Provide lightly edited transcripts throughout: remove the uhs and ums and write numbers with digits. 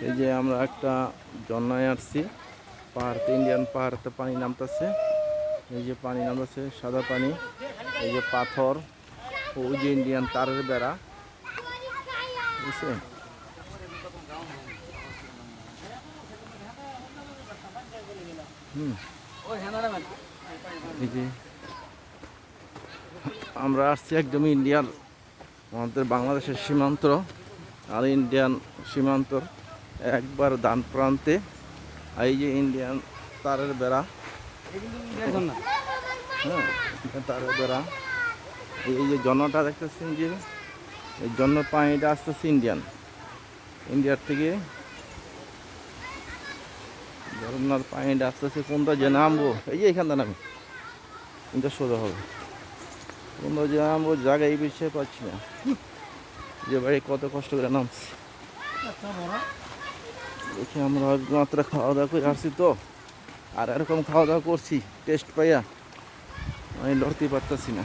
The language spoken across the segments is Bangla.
এই যে আমরা একটা ঝর্ণায় আসছি, পাহাড়তে, ইন্ডিয়ান পাহাড়তে পানি নামতেছে। এই যে পানি নামতেছে, সাদা পানি, এই যে পাথর, ওই যে ইন্ডিয়ান তারের বেড়া, বুঝছে? এই যে আমরা আসছি একদম ইন্ডিয়ান, আমাদের বাংলাদেশের সীমান্ত আর ইন্ডিয়ান সীমান্তর একবার ডান প্রান্তে। এই যে ইন্ডিয়ান তারের বেড়া, হ্যাঁ, তারের বেড়া। এই যে জন্নটা দেখতেছেন, যে এই জন্য পানিটা আসতেছে ইন্ডিয়ার থেকে, ঝর্নার পানিটা আসতেছে। কোনটা যে নামবো, এই যে এখানটা নামি, কিন্তু সোজা হবে। কোনটা যে নামবো জায়গা এই বিষয়ে পাচ্ছি না, যে ভাই কত কষ্ট করে নামছি। দেখি আমরা মাত্র খাওয়া দাওয়া করে আসছি তো, আর এরকম খাওয়া দাওয়া করছি টেস্ট পাইয়া আমি লড়তে পারতেছি না।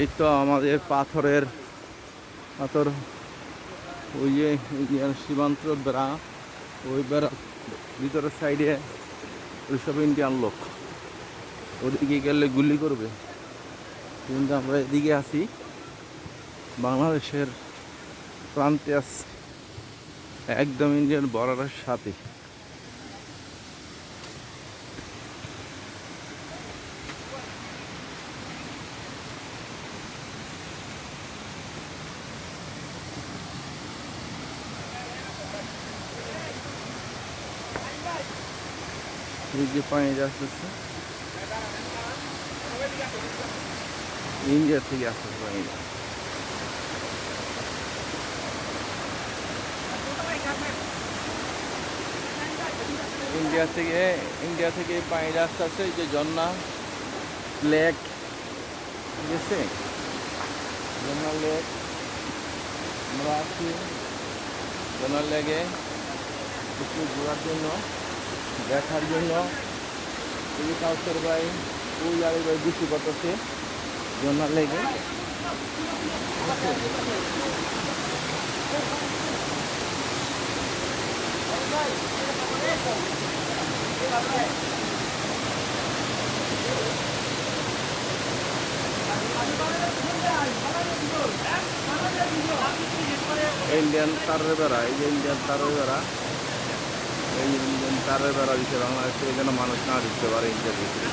এই তো আমাদের পাথর, ওই যে ইন্ডিয়ান সীমান্ত বেড়া, ওই বেড়া ভিতরের সাইডে ওইসব ইন্ডিয়ান লোক, ওদিকে গেলে গুলি করবে। কিন্তু আমরা এদিকে আছি, বাংলাদেশের প্রান্তে আছি, একদম ইন্ডিয়ান বর্ডারের সাথে। এই যে পানিটা আসতেছে, ইন্ডিয়া থেকে আসতেছে পানিটা। ইন্ডিয়া থেকে পানিটা আসতেছে। এই যে ঝর্ণা লেক, ঠিক আছে, ঝর্ণা লেক। আমরা আছি ঝর্ণা লেকে একটু ঘোরার জন্য, দেখার জন্য। এই যে কাউসার ভাই, ওই আরে ভাই বৃষ্টি করতেছে ঝর্ণা লেগে। ইন্ডিয়ান তারের বেড়া, এই যে ইন্ডিয়ান তারের বেড়া, এই ইন্ডিয়ান তারের বেড়া দিচ্ছে বাংলাদেশ থেকে, যেন মানুষ না ঢুকতে পারে ইন্ডিয়ার ভিতরে।